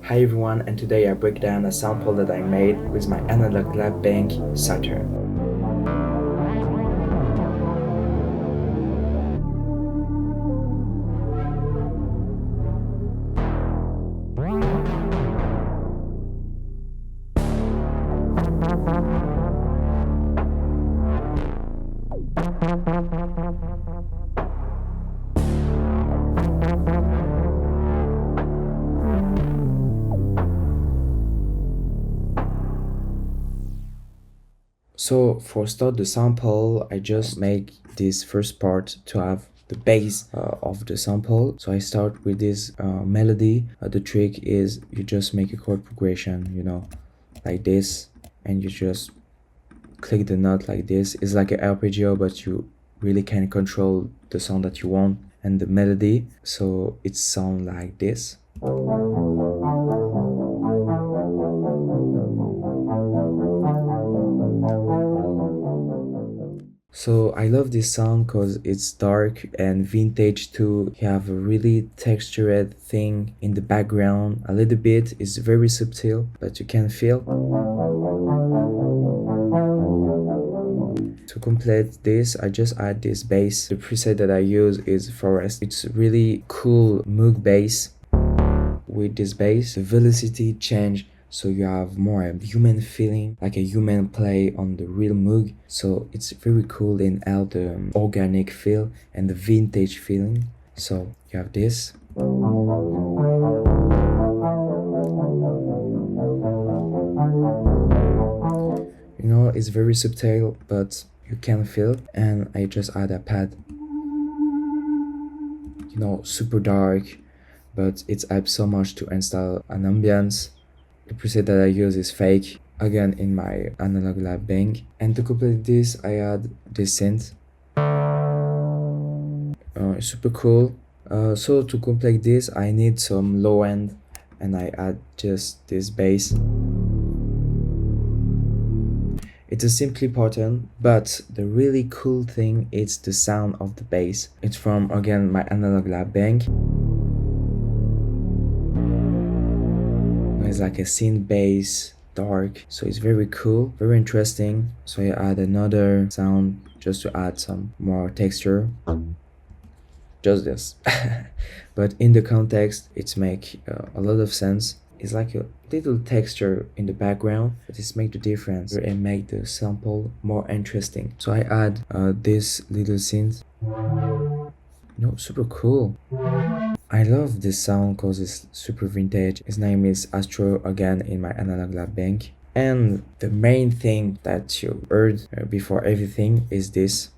Hi everyone, and today I break down a sample that I made with my analog lab bank SATURN. So for start the sample, I just make this first part to have the base of the sample. So I start with this melody. The trick is you just make a chord progression, you know, like this, and you just click the note like this. It's like an arpeggio, but you really can control the sound that you want and the melody. So it sounds like this. So I love this sound because it's dark and vintage too. You have a really textured thing in the background. A little bit, it's very subtle, but you can feel. To complete this, I just add this bass. The preset that I use is Forest. It's really cool moog bass. With this bass, the velocity change, so you have more human feeling, like a human play on the real moog. So it's very cool in all the organic feel and the vintage feeling. So you have this. You know, it's very subtle, but you can feel. And I just add a pad. You know, super dark, but it helps so much to install an ambience. The preset that I use is Fake, again in my analog lab bank. And to complete this, I add this synth. It's super cool. So to complete this, I need some low end, and I add just this bass. It's a simple pattern, but the really cool thing is the sound of the bass. It's from, again, my analog lab bank. It's like a synth bass, dark, so it's very cool, very interesting. So I add another sound just to add some more texture. Just this. But in the context, it's make a lot of sense. It's like a little texture in the background, but it's make the difference and make the sample more interesting. So I add this little synth. You know, super cool. I love this sound because it's super vintage. His name is Astro, again in my analog lab bank. And the main thing that you heard before everything is this.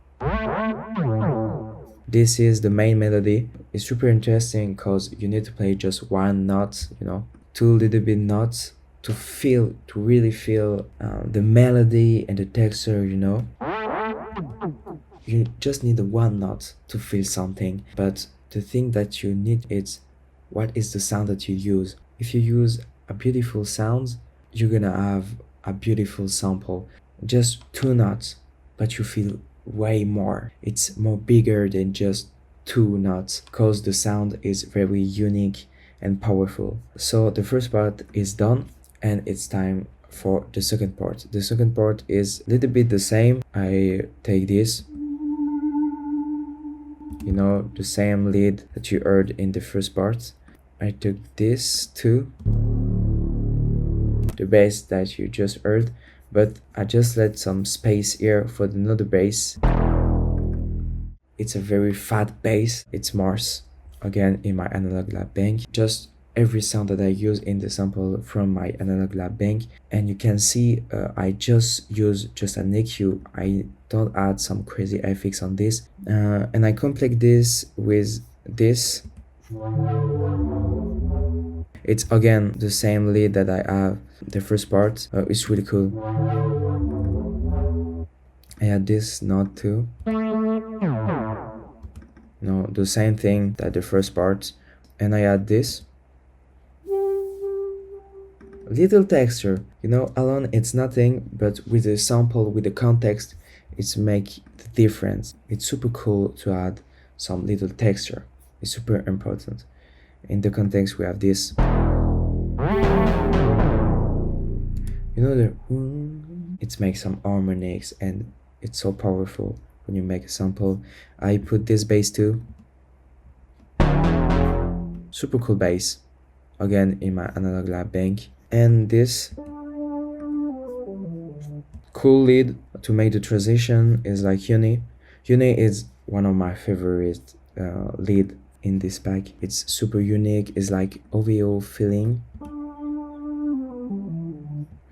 This is the main melody. It's super interesting because you need to play just one note, you know, two little bit notes to really feel the melody and the texture, you know. You just need the one note to feel something, but the thing that you need is what is the sound that you use. If you use a beautiful sound, you're gonna have a beautiful sample. Just two notes, but you feel way more. It's more bigger than just two notes because the sound is very unique and powerful. So the first part is done, and it's time for the second part. The second part is a little bit the same. I take this, you know, the same lead that you heard in the first part. I took this too, the bass that you just heard, but I just let some space here for another bass. It's a very fat bass. It's Mars, again in my analog lab bank. Just every sound that I use in the sample from my analog lab bank. And you can see I just use just an EQ. I don't add some crazy effects on this. And I complete this with this. It's again the same lead that I have the first part. It's really cool. I add this note too. You know, the same thing that the first part. And I add this little texture, you know, alone it's nothing, but with the sample, with the context, it's make the difference. It's super cool to add some little texture. It's super important. In the context we have this. You know the it makes some harmonics and it's so powerful when you make a sample. I put this bass too. Super cool bass. Again in my analog lab bank. And this cool lead to make the transition is like Uni. Uni is one of my favorite lead in this pack. It's super unique. It's like OVO feeling.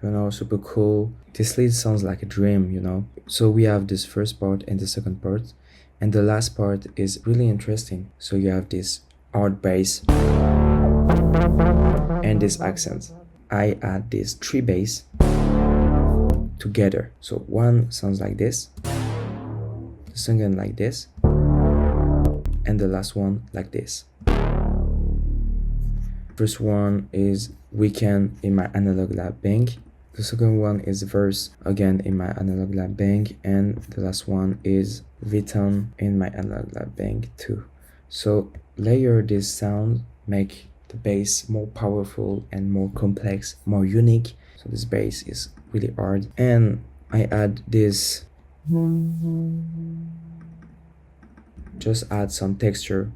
You know, super cool. This lead sounds like a dream, you know. So we have this first part and the second part, and the last part is really interesting. So you have this hard bass and this accent. I add these 3 bass together. So one sounds like this, the second like this, and the last one like this. First one is Weekend in my analog lab bank. The second one is Verse again in my analog lab bank, and the last one is Viton in my analog lab bank too. So layer this sound, make the bass more powerful and more complex, more unique. So this bass is really hard, and I add this, just add some texture,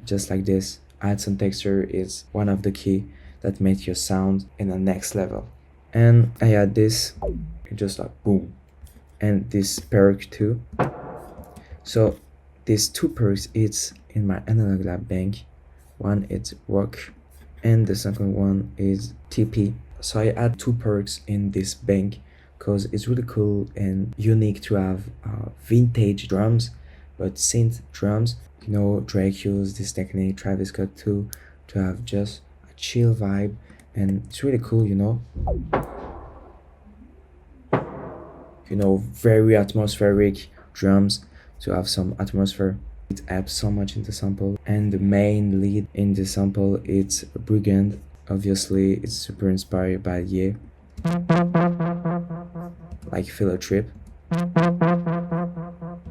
just like this. Add some texture is one of the key that makes your sound in the next level. And I add this, just like boom, and this perk too. So these 2 perks, it's in my analog lab bank. One is Rock and the second one is TP. So I add 2 perks in this bank because it's really cool and unique to have vintage drums, but synth drums. You know, Drake used this technique, Travis Scott too, to have just a chill vibe, and it's really cool, you know. You know, very atmospheric drums to have some atmosphere. It adds so much in the sample, and the main lead in the sample it's Brigand. Obviously, it's super inspired by Ye, like Feel a Trip.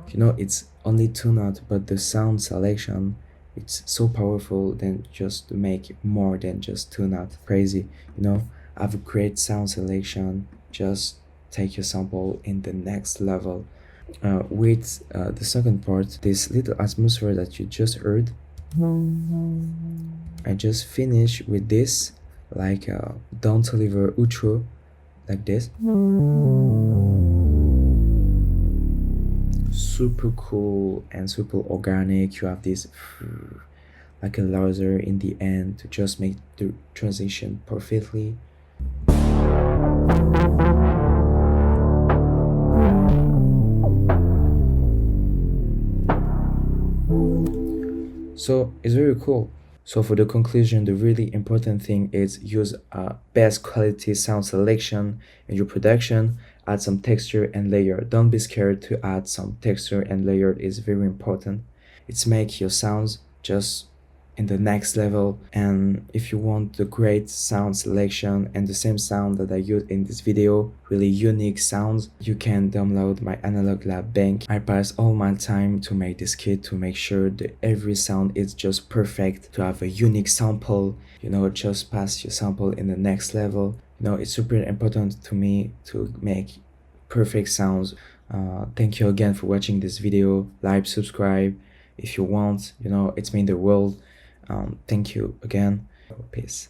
You know, it's only 2 notes, but the sound selection, it's so powerful than just to make more than just 2 notes. Crazy, you know, have a great sound selection, just take your sample in the next level. With the second part, this little atmosphere that you just heard, I just finish with this, like Don't Toliver outro, like this. Super cool and super organic. You have this like a laser in the end to just make the transition perfectly. So it's very cool. So for the conclusion, the really important thing is use best quality sound selection in your production. Add some texture and layer. Don't be scared to add some texture and layer. Is very important. It's make your sounds just in the next level. And if you want the great sound selection and the same sound that I used in this video, really unique sounds, you can download my analog lab bank. I pass all my time to make this kit to make sure that every sound is just perfect, to have a unique sample, you know, just pass your sample in the next level. You know, it's super important to me to make perfect sounds. Thank you again for watching this video. Like, subscribe if you want, you know, it's mean the world. Thank you again. Peace.